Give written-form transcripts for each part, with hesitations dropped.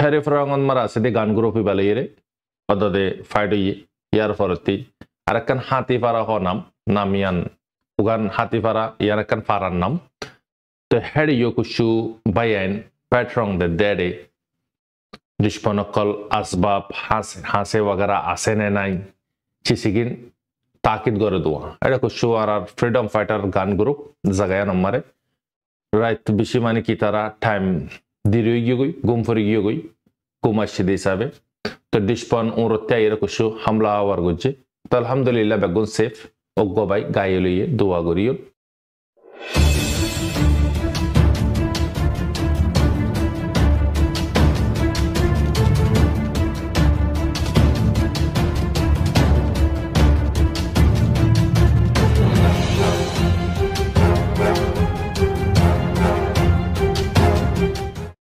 khere frangon mara ase de gan group bale yere odode fight yi yar forti arakan hati fara ho namian ugan hati fara yarakan faran nam to head yokushu bayan patrong de dede dishponokol asbab hase wagara asene nai chisigin takid gore duwa eta kushu arar freedom fighter gun group jagaya namare right bishi mani ki tara time diri goi gumfori goi kumashi disabe to dishpon urotya ira kushu hamla war gujje to alhamdulillah begun safe oggo bay gayeliye dua goriyo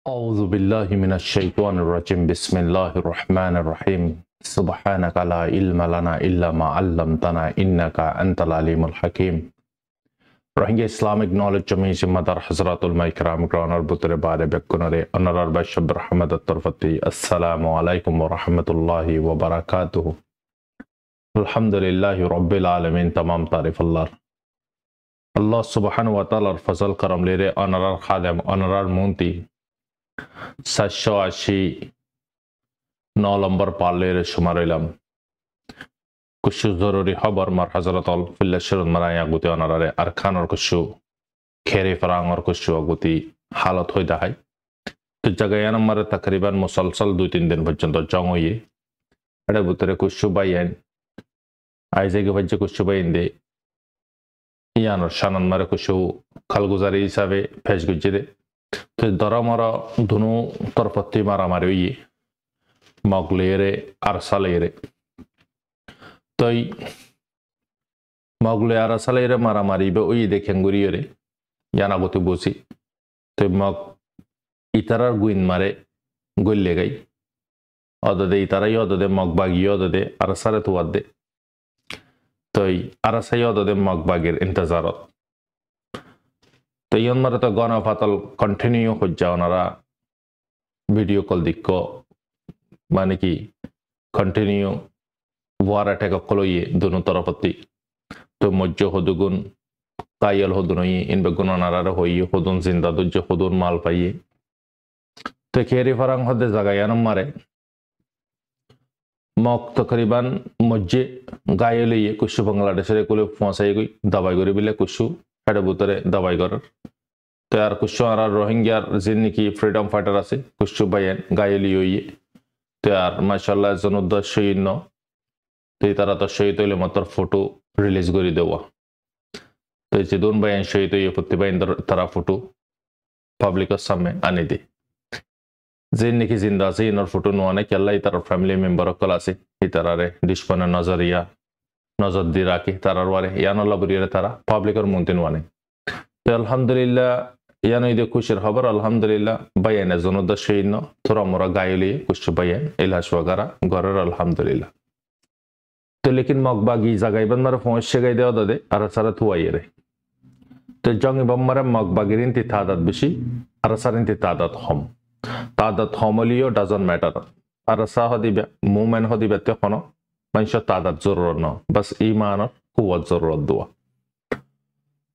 أعوذ بالله من الشيطان الرجيم بسم الله الرحمن الرحيم سبحانك لا علم لنا إلا ما علمتنا إنك أنت العليم الحكيم Rohingya Islamic Knowledge Commission Madar Hazratul Maikram Groner Butre Bare Bekunare Honorar Bashab Rahmad At-Tarfati Assalamu alaikum wa rahmatullahi wa barakatuh Alhamdulillahi Rabbil Alamin Tamam Tarif Allah Allah Subhanahu wa Ta'ala Fazal Karam Lere Honorar Khadam Honorar Munti 780 9 নম্বর পালের শুমারাইলাম কুশু জরুরি খবর মার হযরতল ফিল্লাশরুন মারায়া গুতি অনারে আরখানর কুশু খেরে ফরাঙ্গর কুশু গুতি হালত হই দাহাই তো জায়গায় নম্বরে তাকরিবান মুসলসল 2-3 দিন পর্যন্ত জং হইয়ে এটা ভিতরে কুশু বাইন আইজেগে বাজে কুশু বাইন দে ইয়ানর শানন মারে কুশু খালগুজারি হিসাবে ফেস গুজে দে তো দরমরা দুনো তরফতি মারামারি হইয়ে মগলেরে আরসালেরে তই মগলে আরসালেরে মারামারি বে ওই দেখেন গুরিয়রে ইয়ানাগতি বসি তই মগ ইতারার গুইন মারে গল্লে গাই অদদে ইতারাই অদদে মগ বাগি অদদে আরসারে তুয়াদে তই আরসাই অদদে মগ বাগের ইন্তজারত তই ইয়ন মারে তো গণফাতল কন্টিনিউ হজ্জা ওনারা ভিডিও কল দিক্ক মানে কি কন্টিনিউ ওয়ার অ্যাটাক কলইয়ে দুনো তরফতি তো মজ্জ হদুগুন কাইয়াল হদুনই ইনবেগুন নারার হইয়ে হদুন জিন্দা দুজ্জ হদুন মাল পাইয়ে তো খেরি ফারাং হদে জাগায়ান মারে মক তকরিবান মজ্জে গায়লিয়ে কুশু বাংলাদেশের কোলে পৌঁছাই গই দাবাই করে বিলে কুশু হেডে বুতরে দাবাই করার তো আর কুশু আর রোহিঙ্গার যিনি নাকি ফ্রিডম ফাইটার আছে কুশু বাইন গায়লিয়ে আর মাশাআল্লাহ জনউদ্দার সৈন্য তো তারা তো শহীদ হইলে মাত্র ফটো রিলিজ করে দেওয়া তো যে দুন বাইন শহীদ হইয়ে প্রতিবাইন তারা ফটো পাবলিকের সামনে আনে দে যে নাকি জিন্দা আছে ইনর ফটো নোয়া নাই কেল্লাই তার ফ্যামিলি মেম্বার কল আছে এই তারারে ডিসপনে নজরিয়া নজর দি রাখি তারার ওয়ারে ইয়ানল্লাহ বরিয়ারে তারা পাবলিকের মন্তিন ওয়ানে তো আলহামদুলিল্লাহ ইয়ানো ইদে খুশির খবর আলহামদুলিল্লাহ বাইন জনউদ্দার সৈন্য থোরা মোরা গায়লি কুশু বাইন ইলাশ ওয়াগারা গরের আলহামদুলিল্লাহ তো লেকিন মগবাগি জাগাইবান মারা পৌঁছে গাই দেওয়া দে আর সারা থুয়াইরে তো জঙ্গি বম্মারা মগবাগির ইনতি তাদাত বেশি আর সারা ইনতি তাদাত হমলিও ডাজন্ট ম্যাটার আর সাহ দিবে মুভমেন্ট হদিবে তখন মানুষ তাদাত জরুরত ন বাস ইমানত কুওয়াত জরুরত দোয়া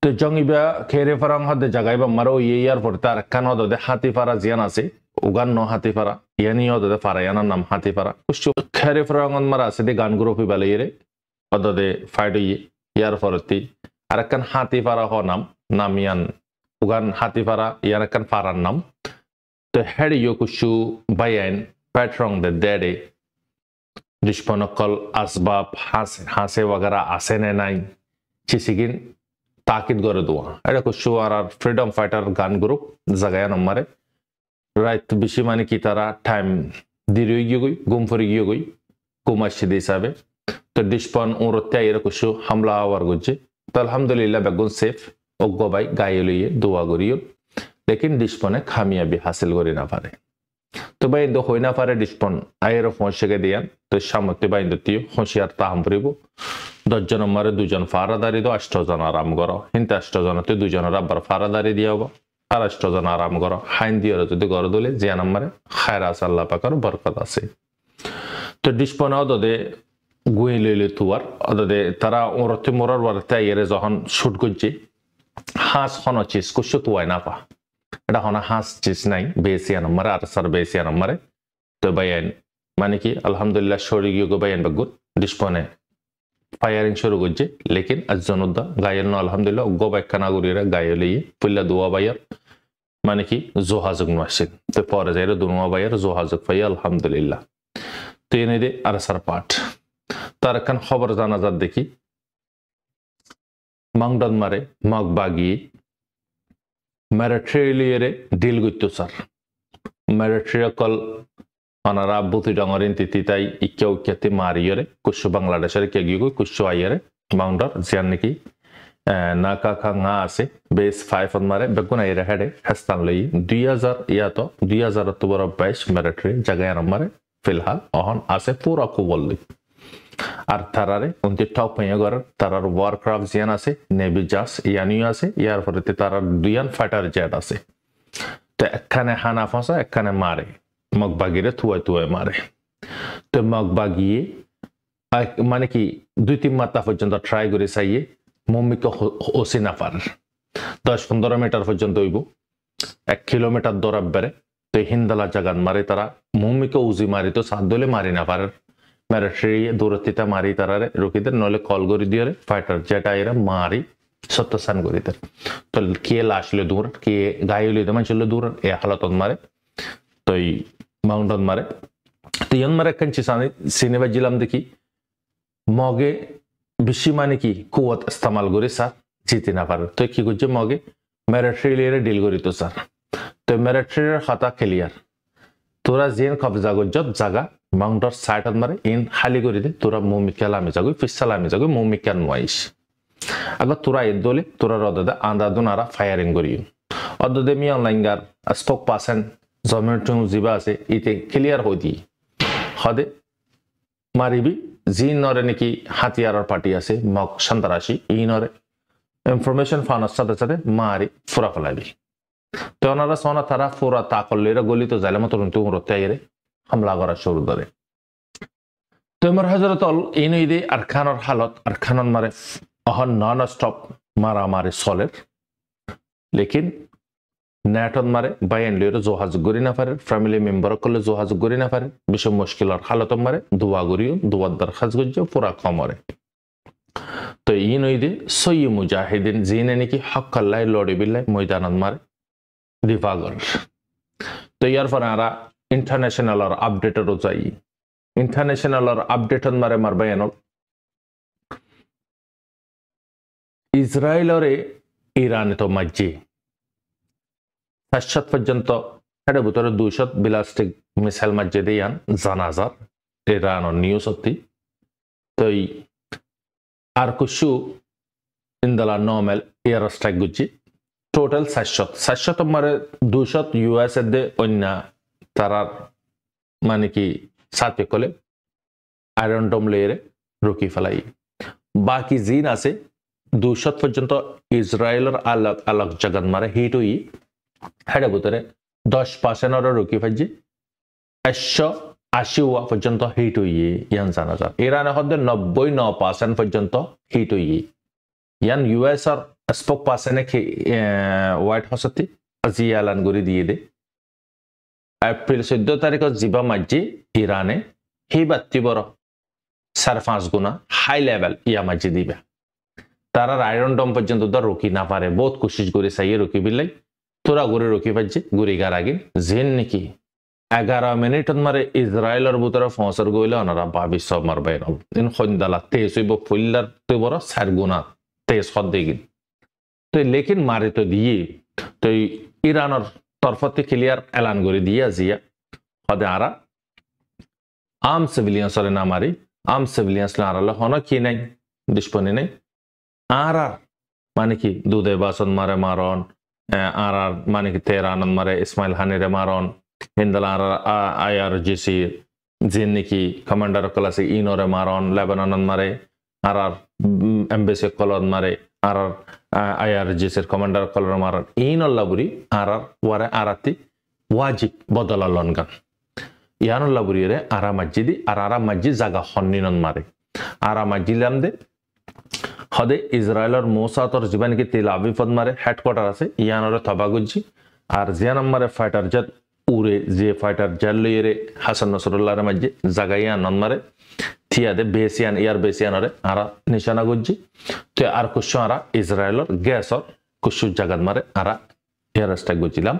তো জঙ্গিবা খেরে ফারাং হদে জাগাইবা মারো ইয়ার পর তার কান হদে হাতি ফারা জিয়ান আছে উগান ন হাতি ফারা ইয়ানি হদে ফারা ইয়ানার নাম হাতি ফারা কুশু খেরে ফারাং মারা আছে দে গান গ্রুপি বালাইরে হদে ফাইট ইয়ার পরতি আরেকখান হাতি ফারা হ নামিয়ান উগান হাতি ফারা ইয়ার একখান ফারার নাম তো head ইয়োকুশু Byne patrong de dede dishponokol asbab hase wagara asene nai chisigin takid gore duwa eta kushu arar freedom fighter gun group jagaya namare right bishi mani ki tara time diri goi gumfori goi kumashi disabe to dishpon urotya ira kushu hamla war gujje to alhamdulillah begun safe oggo bay gayeliye dua goriyo lekin dishpone kamiyabi hasil gori na pare তো ভাই Indo হই না পারে ডিসপন আয়ের পৌঁছে দিয়ান তো সামর্থ্য বা ইন্দো হুঁশিয়ার তাহাম পড়ব 10 জন মারে 2 জন ফারাদারি দো 8 জন আরাম করো হিন্তে 8 জন তে 2 জন আবার ফারাদারি দিয়া হবো আড়াইশজন আরাম করো হাইন দিয়ে যদি গড় দলে জিয়া নাম্বারে খায়রা আছে আল্লাহ পাকার বরকত আছে তো ডিসপনাও দে গুই লইলে তুয়ার অদে তারা ওরতে মোরার বারতে এরে যখন শুট করছে হাঁস হন চিজ কুসু তুয়াই না পা এটা হন হাঁস চিজ নাই বেসিয়া নাম্বারে আর সার বেসিয়া নাম্বারে তো বাইন মানে কি আলহামদুলিল্লাহ শরীর বাইন বাগুন ডিসপনে ফায়ারিং শুরু করছে লেকিন আজনুদ্দা গায়ের ন আলহামদুলিল্লাহ গোবাইকা নাগরিকরা গায়ে লিয়ে পুল্লা দোয়া বাইয়ার মানে কি জোহাজক নসিন তো পরে যাইরে দুনুয়া বাইয়ার জোহাজক ফাইয়া আলহামদুলিল্লাহ তো এনে দে আর সার পাঠ তার এখন খবর জানা যার দেখি মাংডন মারে মগ বাগি ম্যারাট্রিলিয়ারে ডিল করতো স্যার ম্যারাট্রিয়াকল অনারা বুতি ডঙরিন তিতি তাই ইকে উক্যাতে মারিয়রে কুসু বাংলাদেশের কে গিয়ে কুসু আইয়ারে মাউন্ডার জিয়ান নাকি নাকা খা nga আছে বেস 5 মারে বেগুন আইরে হেডে হাস্তান লই 2000 ইয়াতো 2022 মিলিটারি জায়গায় মারে ফিলহাল অহন আছে পুরা কুবল আর তারারে উনতি টপ পাইয়া গর তারার ওয়ারক্রাফট জিয়ান আছে নেভি জাস ইয়ানিও আছে ইয়ার পরেতে তারার দুইয়ান ফাইটার জেট আছে তো একখানে হানা ফাঁসা একখানে মারে মগবাগিরে থুয়াই মারে তো মগবাগিয়ে মানে কি 2-3 মাত্রা পর্যন্ত ট্রাই করে চাইয়ে মম্মিকে ওসি না পার 10-15 মিটার পর্যন্ত হইব 1 কিলোমিটার দৌড়াব বেড়ে তো হিন্দালা জাগান মারে তারা মম্মিকে উজি মারি তো সাত দলে মারি না পারে মিলিটারি দূরত্বিতা মারি তারারে রুকিদের নলে কল করে দিয়ে ফাইটার যেটা এরা মারি সত্যসান করিতে তো কে লাশলে দূর কে গায়ে দমন চলে দূর এ হালত মারে তো মাউন্টন মারে তো ইয়ান মারে কাঞ্চি সানি সিনেমা জিলাম দেখি মগে বেশি মানে কি কুয়াত ইস্তেমাল করে স্যার জিতে না পারে তো কি করছে মগে মিলিটারি ডিল করিত স্যার তো মিলিটারির খাতা ক্লিয়ার তোরা যেন কবজা গজ্জত জায়গা মাউন্টার সাইডত মারে ইন খালি করে দে তোরা মুমিকাল আমি যাগো ফিসাল আমি যাগো মুমিকান নয়স আগত তোরা এর দলে তোরা রদদা আন্দাদুনারা ফায়ারিং করিও অদদে মি অনলাইন গার স্পোক পার্সন জমেটু জিবা আছে ইতে ক্লিয়ার হই দি হদে মারিবি জি নরে নাকি হাতিয়ারর পার্টি আছে মক সন্ত্রাসী ই নরে ইনফরমেশন ফানার সাথে সাথে মারি ফুরা ফেলাবি তো ওনারা সোনা তারা ফুরা তাকলেরা গলি তো জাইলে মতো তুম রতে আইরে হামলা করা শুরু করে তো আমার হযরত ইন ইদে আরখানর হালত আরখানন মারে অহন নন স্টপ মারামারি চলের লেকিন নেটন মারে বাইন লিয়ে জোহাজ গরি না পারে ফ্যামিলি মেম্বার করলে জোহাজ গরি না পারে বিষম মুশকিলর হালত মারে দোয়া গরিও দোয়ার দরখাস্ত গজ্জে পুরা কমরে তো ইন ইদে সয়্যি মুজাহিদিন জিনে নাকি হক আল্লাহ লড়ে বিল্লাহ ময়দানত মারে দিফাগর তো ইয়ার পরে আরা ইন্টারন্যাশনাল আর আপডেটের যাই ইন্টারন্যাশনাল আর আপডেটন মারে মার বাইন ইসরায়েলরে ইরানে তো মাঝে 700 পর্যন্ত এটা ভিতরে 200 ব্যালিস্টিক মিসাইল মাঝে দিয়ান জানাজার ইরানের নিউজ হতি তো আর কিছু ইন্দালা নর্মাল এয়ার স্ট্রাইক গুজি টোটাল 700 মারে 200 ইউএস এর দে অন্য তারার মানে কি সাথে কলে আয়রন ডোম লেয়ারে রুকি ফেলাই বাকি জিন আছে 200 পর্যন্ত ইসরায়েলের আলাগ আলাগ জায়গা মারে হিট হই হেডে ভিতরে 10% রুকি ফাজি 180 পর্যন্ত হিট হই ইয়ান জানা যায় ইরানে হদে 99% পর্যন্ত হিট হই ইয়ান ইউএস আর স্পোক পার্সনে হোয়াইট হাউসতে আজি এলান করে দিয়ে দে এপ্রিল 14 তারিখত জিবা মাঝি ইরানে হি 32 বড় 4-5 গুণা হাই লেভেল ইয়া মাঝি দিবে তারা আয়রন ডোম পর্যন্ত তো রুকি না পারে বহুত কোশিশ করে চাইয়ে রুকি বিলাই তোরা ঘুরে রুকি পাচ্ছে ঘুরি গার আগে জেন নাকি 11 মিনিটত মারে ইসরায়েলের ভিতরে ফসর গইলে ওনারা 22 মারবে ইন খন্দালা তেজ হইব ফুল্লার তো বড় 4 গুণা তেজ হদ দেগিন তো লেকিন মারে তো দিয়ে তো ইরানের তরফতে ক্লিয়ার এলান করে দিয়া জিয়া হদে আরা আম সিভিলিয়ানসরে না মারি আম সিভিলিয়ানস লারালে হন কি নাই দুশ্মনী নাই আর মানে কি দুধে বাসন মারে মারন আর মানে কি তেহরানন মারে ইসমাইল হানিরে মারন হিন্দাল আর IRGC জিন নাকি কমান্ডার ক্লাসে ইনরে মারন লেবানন মারে আর এমবেসি কলন মারে আর IRGC এর কমান্ডার কলর মারার এই নল্লাবুরি আর ওয়ারে আরাতি ওয়াজিব বদলা লনগান ইয়ানুল্লাবুরি রে আরা মসজিদি আর আরা মসজিদ জাগা হন্নিনন মারে আরা মসজিলাম দে হদে ইসরায়েলের মোসাতর জীবন কি তেল আবিফদ মারে হেডকোয়ার্টার আছে ইয়ানরে থবাগুজি আর জিয়া নম্বরে ফাইটার জেট উড়ে যে ফাইটার জেট লইরে হাসান নসরুল্লাহর মসজিদ জাগাইয়া নন মারে থিয়াদে বেসিয়ান ইয়ার বেসিয়ানরে আরা নিশানা গুজি তো আর কুশো আরা ইসরায়েলের গ্যাসর কুশু জাগাত মারে আরা এয়ার স্ট্রাইক গুছিলাম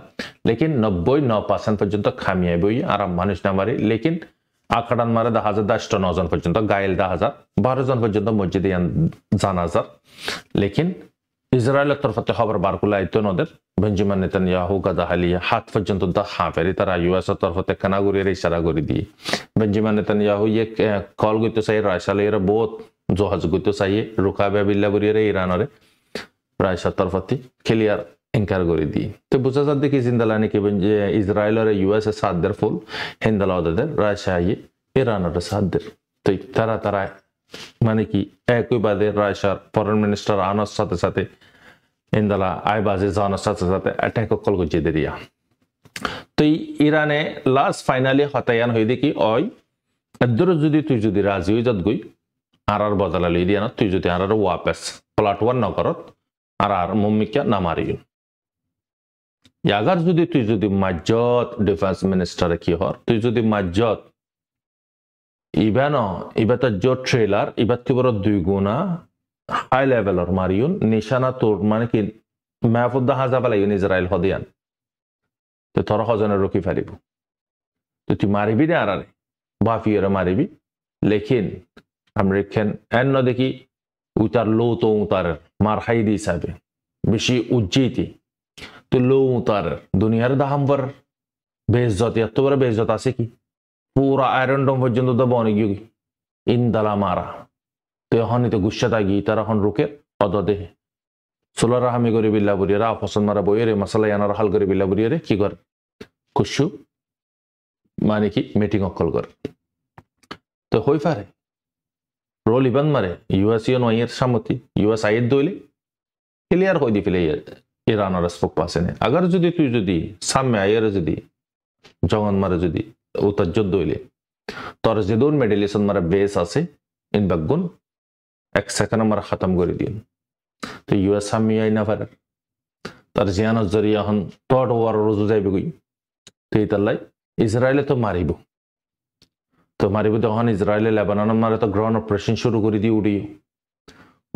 লেকিন 99% পর্যন্ত খামিয়ে বই আর মানুষ না মারি লেকিন আকাডান মারে 10,000 জন পর্যন্ত গায়েল 10,000 জন পর্যন্ত মসজিদে জানাজার লেকিন ইসরায়েলের তরফতে খবর বার করলে আইতো নদের বেঞ্জামিন নেতানিয়াহু গাদা হালিয়া হাত পর্যন্ত দা হাফেরি তারা ইউএস এর তরফতে কানাগুরির ইশারা করে দিয়ে বেঞ্জামিন নেতানিয়াহু ये কল গইতে চাই রাশালের বহুত জহাজ গইতে চাই রুকাবে বিল্লা বরিরে ইরানরে রাশার তরফতে ক্লিয়ার এনকার করে দিয়ে তো বুঝা যাচ্ছে কি জিন্দালানি কি যে ইসরায়েলের ইউএস এর সাদদের ফুল হিন্দালা ওদের রাশিয়া ইরানের সাদদের তো তারা মানে কি একই বাদে রাশিয়ার ফরেন মিনিস্টার আনার সাথে সাথে ইন্দালা আইবাজে জানার সাথে সাথে অ্যাটাক কল করছে দিয়া তো ইরানে লাস্ট ফাইনালি হতায়ান হয়ে দেখি ওই এদর যদি রাজি হয়ে যাত গই আর বদলা লই দিয়া না তুই যদি আর ওয়াপস প্লাটওয়ার ন করত আর মুমিকা না মারিও আগার যদি মাজ্জত ডিফেন্স মিনিস্টার কি হর তুই যদি মাজ্জত ইবাত জো ট্রেলার ইবাত বড় 2 গুণা হাই লেভেলর মারিউন নিশানা তোর মানে কি মাহফুদ্দা হাজাবালাইন ইসরায়েল হদিয়ান তো তোর হজনে রকি ফারিব তুই মারিবি না আরে বাফিয়রে মারিবি লেকিন আমেরিকান এন দেখি উতার লো তো উতার মার হাইদি হিসাবে বেশি উজ্জিতি তো লো উতার দুনিয়ার দাহাম্বর বেইজ্জত এত বড় বেইজ্জত আছে কি পুরা আয়রন ডোম পর্যন্ত তো বনে গিয়ে ইন্দালা মারা তো এখন তো গুসাতা গিয়ে তারা এখন রুকে অদদে সোলার হামি করে বিল্লা বুড়িয়ে পছন্দ মারা বইয়ে মশলা আনার হাল করে বিল্লা বুড়িয়ে কি কর খুশু মানে কি মিটিং অকল কর তো হই পারে রোল ইবান মারে ইউএসিয়ন ওয়াইয়ের সামতি ইউএস আইয়ের দইলে ক্লিয়ার হয়ে দি ফেলে ইরানের স্পোক পাসেনে আগার তুই সামনে আইয়ের জগন মারে উত্তর যুদ্ধ হইলে তোর যে দৌড় মেডিলেশন মারা বেস আছে ইন বাগুন 1 সেকেন্ড মারা খতম করে দিন তো ইউএস সামি আই না পারে তার জিয়ানোর জরিয়া এখন টট ওয়ার রোজু যাইবে গই তো এইতালাই ইসরায়েলে তো মারিব তখন ইসরায়েলে লেবানন মারে তো গ্রাউন্ড অপারেশন শুরু করে দিয়ে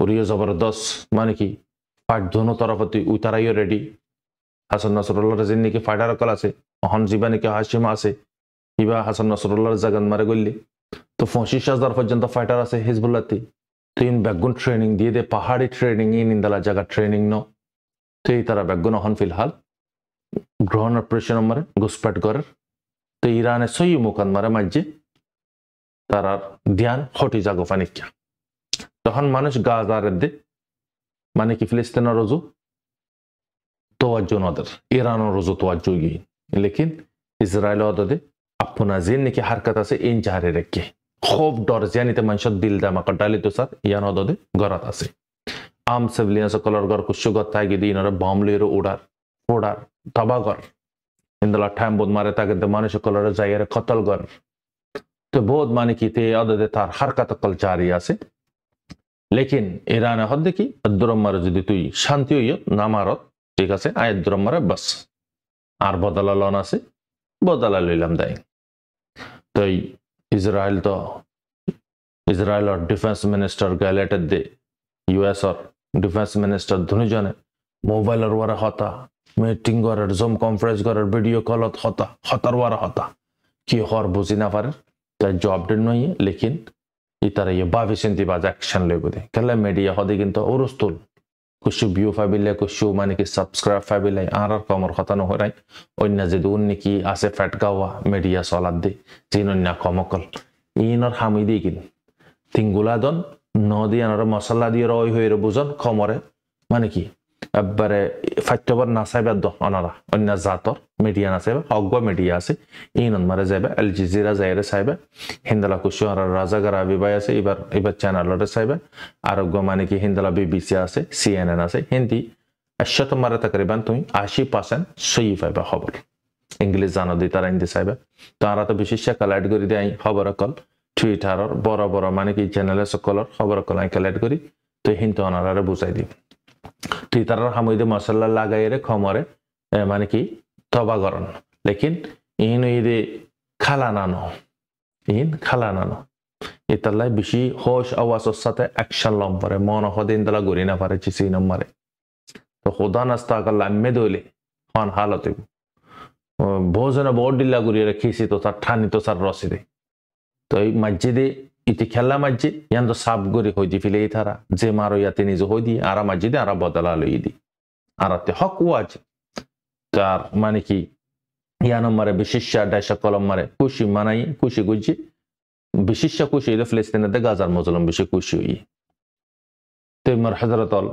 উড়িয়ে জবরদস্ত মানে কি ফাইট দোনো তরফতে উতারাইও রেডি হাসান নাসরুল্লাহর জিন্নিকে ফাইটার কল আছে এখন জীবানিকে হাসিমা আছে ইবা হাসান নাসরুল্লাহর জাগান মারে গল্লি তো 25,000 পর্যন্ত ফাইটার আছে হিজবুল্লাহতে তো ইন ব্যাকগুন ট্রেনিং দিয়ে দে পাহাড়ি ট্রেনিং ইন ইন্দালা জায়গা ট্রেনিং ন তো এই তারা ব্যাকগুন এখন ফিলহাল গ্রাউন্ড অপারেশন মারে ঘুসপাট করে তো ইরানে সই মুখান মারে মাঝে তার ধ্যান হটি জাগো ফানিকা তখন মানুষ গাজারের দে মানে কি ফিলিস্তিনের রোজু তোয়াজ্জু নদের ইরানের রোজু তোয়াজ্জু গিয়ে লেকিন ইসরায়েল ওদে আপনা জিন নাকি হারকাত আছে ইন জাহারে রেখে খুব ডর জানিতে মানুষের দিল দামাকা ডালি তো স্যার ইয়ান ওদে গরাত আছে আম সিভিলিয়ান সকলের ঘর কুশু গতাই গিয়ে ইনরে বম লিরো উড়ার তবাগর ইন্দলা ঠাম বোধ মারে তাকে মানুষ সকলের জায়গায় কতল গর তো বহুত মানে কি তে ওদে তার হারকাত কল জারি আছে লেকিন ইরানে হদ দেখি দুরম মারে যদি তুই শান্তি হইয় না মারত ঠিক আছে আয়ের দুরম মারে বাস আর বদলা লন আছে বদলা লইলাম দেয় তো ইসরায়েলের ডিফেন্স মিনিস্টার গ্যালেটের দে ইউএস এর ডিফেন্স মিনিস্টার দুজনে মোবাইলের ওয়ারা হতা মিটিং করার জুম কনফারেন্স করার ভিডিও কলত হতার ওয়ারা হতা কি হর বুঝি না পারে তাই জব ডেট নয় লেকিন ইতারা বাভি চিন্তি বাজ অ্যাকশন লইব দে কেলা মিডিয়া হদে কিন্তু ওরস্তুল কুশু ভিউ ফাইবিলে কুশু মানে কি সাবস্ক্রাইব ফাইবিলে আর কমর কথা নহরাই অন্য যে দুন নাকি আছে ফ্যাট গাওয়া মিডিয়া চলাত দে জিন অন্য কমকল ইনর হামি দি কিন তিনগুলা দন নদী আনার মশলা দিয়ে রয় হয়ে বুঝন কমরে মানে কি একবারে ফাইটবার না চাইবে অনারা অন্য জাতর মিডিয়া না চাইবে হকবা মিডিয়া আছে ইনন মারে যাবে আল জাজিরা যাইরে চাইবে হিন্দালা কুশু আর রাজাগার আবিবাই আছে এবার চ্যানেলরে চাইবে আর মানে কি হিন্দালা বিবিসি আছে সিএনএন আছে হিন্দি একশত মারে তাকরিবান তুমি 80% সই পাইবে খবর ইংলিশ জানো দি তারা হিন্দি চাইবে তারা তো বিশেষ কালেক্ট করে দিয়ে খবর কল টুইটারর বড় বড় মানে কি চ্যানেলে সকলের খবর কল কালেক্ট করি তো হিন্দি অনারারে বুঝাই দিব টুইটারর হামুইদে মশলা লাগাইরে খমরে মানে কি তবা করন লেকিন ইন ইদে খালা নানো ইতাল্লাই বেশি হোশ আওয়াজের সাথে অ্যাকশন লম পারে মন হদিন তালা গড়ি না পারে চিসি নম্বরে তো খোদা নাস্তা কাল লাম্মে দইলে হন হালতে ভোজনে বড় ডিল্লা গড়িয়ে রেখেছি তো তার ঠানি তো তার রসিদে তো এই মসজিদে ইতি খেলা মসজিদ ইয়ান তো সাপ গড়ি হই দি ফিলে থারা যে মারো ইয়াতে নিজে হই দি আরা মসজিদে আরা বদলা লই দি আরাতে হক ওয়াজ তার মানে কি ইয়ান মারে বিশেষ ডাইশা কলম মারে খুশি মানাই খুশি গুজি বিশেষ খুশি হইলে ফিলিস্তিনেতে গাজার মজলুম বেশি খুশি হই তো মার হযরতল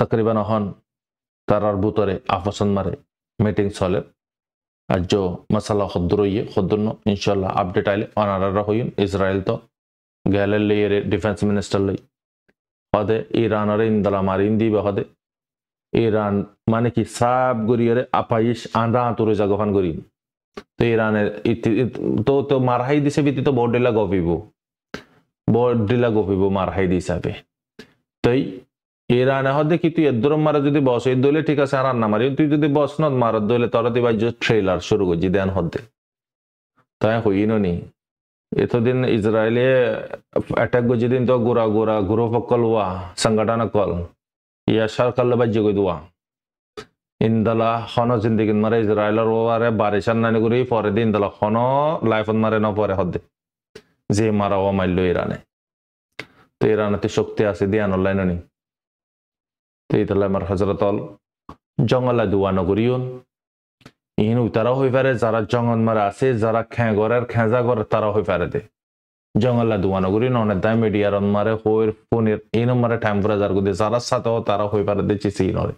तकरीबन हन तारार बुतरे आफसन मारे मीटिंग चले आज जो मसला खुद्दुरइए खुद्दुरनो इंशाल्लाह अपडेट आइले अनारा होइन इजराइल तो गैले लेरे डिफेंस मिनिस्टर लई हदे ईरान रे इंदला मारिन दी बहदे ईरान माने की सब गुरियरे अपाइश आंदा तुरे जगफान गुरी तो ईरान तो मारहाई दिसे बिति तो बोर्डिला गोपिबो मारहाई दिसाबे तई ইরানে হদে কি তুই এদরম মারা যদি বস এই দলে ঠিক আছে আর না মারি তুই যদি বস ন মার দলে তোর দিবা যে ট্রেলার শুরু করজি দেন হদে তাই হইনো নি এতদিন ইসরায়েলে অ্যাটাক গজি দিন তো গুরো ফকল ওয়া সংগঠন কল ইয়া সরকার বাজ্য কই দুয়া ইনদালা হন জিন্দেগি মারে ইসরায়েলের ওয়ারে বারিশান নানি করি পরে দিন দলা হন লাইফন মারে ন পরে হদে যে মারা ও মাইল ইরানে তো ইরানেতে শক্তি আছে দিয়ান অনলাইন নি ইতালা মার হযরতল জঙ্গলা দুয়া নগরিয়ন ইন উতারা হই পারে যারা জঙ্গল মারা আছে যারা খেগরের খেজা ঘর তারা হই পারে দে জঙ্গলা দুয়া নগরি ননে দাই মিডিয়ার মারে হইর ফোনের ইন মারে টেম্পারেচার গদে যারা সাথে তারা হই পারে দে চিসি নরে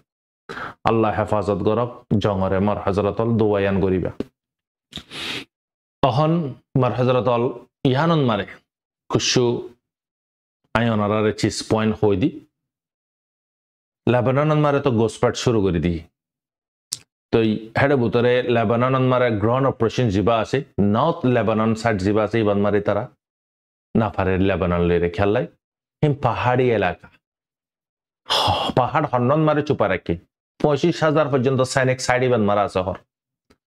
আল্লাহ হেফাজত করক জঙ্গরে মার হযরতল দুয়ায়ান করিবা অহন মার হযরতল ইহানন মারে খুশু আয়নারে চিস পয়েন্ট হই দি লেবানন মারে তো গোসপাট শুরু করে দি তো হেডে বুতরে লেবানন মারে গ্রহণ অপারেশন জিবা আছে নর্থ লেবানন সাইড জিবা আছে ইবান মারে তারা না পারে লেবানন লেরে খেলাই হিম পাহাড়ি এলাকা পাহাড় হন্নন মারে চুপা রাখি 25,000 পর্যন্ত সৈনিক সাইড ইবান মারা আছে হর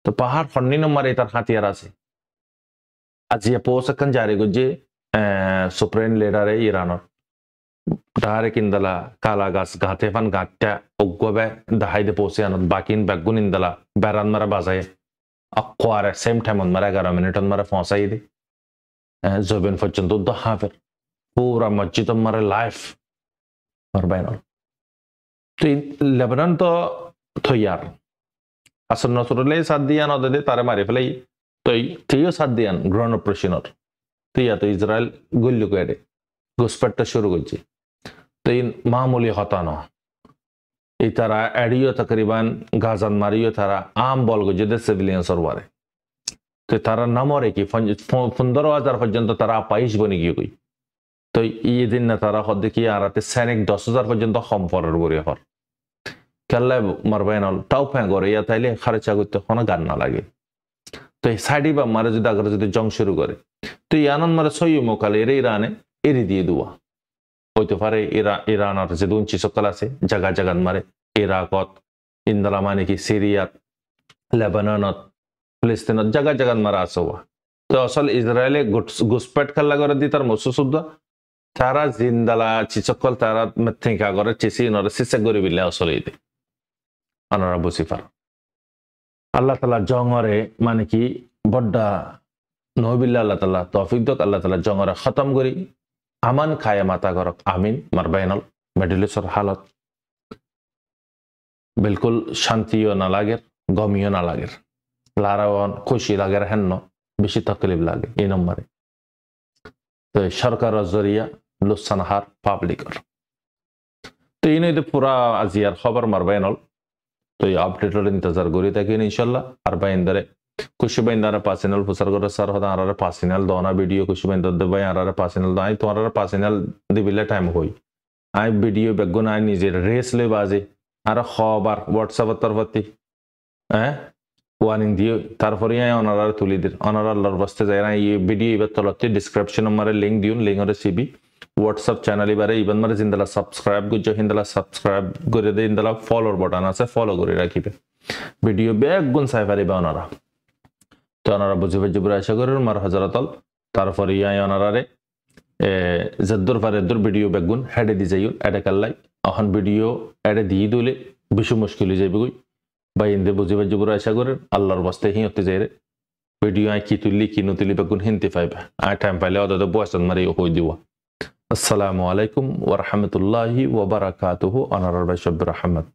তো পাহাড় হন্নিন মারে তার হাতিয়ার আছে আজিয়া পোসকন জারি গুজে supreme লিডারে ইরানর Dahare kindala kala gas gate fan gatta oggobe dahaide pose anot bakin bagun indala baran mara bazaye akware same time on mara 11 minute on mara fonsai de zoben fortune do hafer pura masjid on mara life marbainol to Lebanon to thoyar asal nasrule sadian odede tare mare felai to tiyo sadian ground operational tiya to Israel gullu kede gospetta shuru করছে तो इन मामूली हतानो इतारा audio तकरीबन Gazan Mario तारा आम ball को जदे civilians और वारे तो तारा नमोरे की 15,000 पर्यंत तारा पाइश बनी गई तो ये दिन न तारा खुद की आराते सैनिक 10,000 पर्यंत कम फॉरर बोरे हर कल्ला मरबाइनल टाउ फेंग और या ताइले खर्चा करते होना गान ना लगे तो साइडी बा मारे जदा अगर जदे जंग शुरू करे तो यानन मारे सोयो मोकाले रे इराने एरी दिए दुआ হইতে পারে ইরানের যে দুঞ্চি সকল আছে জায়গা জায়গান মারে ইরাকত ইন্দালা মানে কি সিরিয়াত লেবাননত ফিলিস্তিনত জায়গা জায়গান মারা আছে তো আসলে ইসরায়েলে ঘুসপেট খেলা করে দি তার মসুসুদ্দ তারা জিন্দালা চিসকল তারা মেথিকা করে চিসি নরে সিসে গরি বিলে আসলে ইতে আনারা বুঝিফার আল্লাহ তাআলা জঙ্গরে মানে কি বড়া নবিল্লাহ আল্লাহ তাআলা তৌফিক দক আল্লাহ তাআলা জঙ্গরে খতম করি আমান খায়া মাতা গরক আমিন মারবাইনাল মেডিলেসর হালত बिल्कुल शांतियो ना लागेर गमियो ना लागेर लारावन खुशी लागेर हेन्न बेशी तकलीफ लागे এই নম্বরে তো সরকারের জরিয়া লুসানহার পাবলিকর তো এই নইতে পুরা আজিয়ার খবর মারবাই নল তো এই আপডেটের ইন্তজার করি থাকেন ইনশাল্লাহ আর বাইন্দারে খুশি বাইন্দারে পার্সোনাল প্রচার করে স্যার হদা আর পার্সোনাল দনা ভিডিও খুশি বাইন্দার দেবাই আর পার্সোনাল দাই তোমার পার্সোনাল দিবিলে টাইম হই আই ভিডিও বেগুন আই নিজের রেস লে বাজে আর খবর হোয়াটসঅ্যাপ তরফতি হ্যাঁ ওয়ার্নিং দিয়ে তারপরে ওনারা তুলি দিন ওনারা আল্লাহর বাস্তে যায় না এই ভিডিও এবার তলতে ডিসক্রিপশন নম্বরে লিঙ্ক দিউন লিঙ্করে সিবি হোয়াটসঅ্যাপ চ্যানেল এবারে ইবান মারে জিন্দালা সাবস্ক্রাইব করছো হিন্দালা সাবস্ক্রাইব করে দিয়ে ইন্দালা ফলোর বাটন আছে ফলো করে রাখিবে ভিডিও বেগুন চাই পারিবে ওনারা তো ওনারা বুঝে বুঝে আশা করেন মার হাজারাতল তারপরে ওনারারে যদ্দুর ফারেদ্দুর ভিডিও বেগুন হেডে দি যাইউন এডে কাল্লাই এখন ভিডিও এডে দিয়ে দিলে বেশি মুশকিল হয়ে যাবে বা ইন্দে বুঝে বুঝে আশা করেন আল্লাহর বাস্তে হিঁতে যাই রে ভিডিও আই কি তুললি কি নতুলি বেগুন হিনতে পাইবে আই টাইম পাইলে ওদের বয়সন মারি হয়ে দিওয়া আসসালামু আলাইকুম ওয়া রাহমাতুল্লাহি ওয়া বারাকাতুহু আনার ভাই শব্বির আহমদ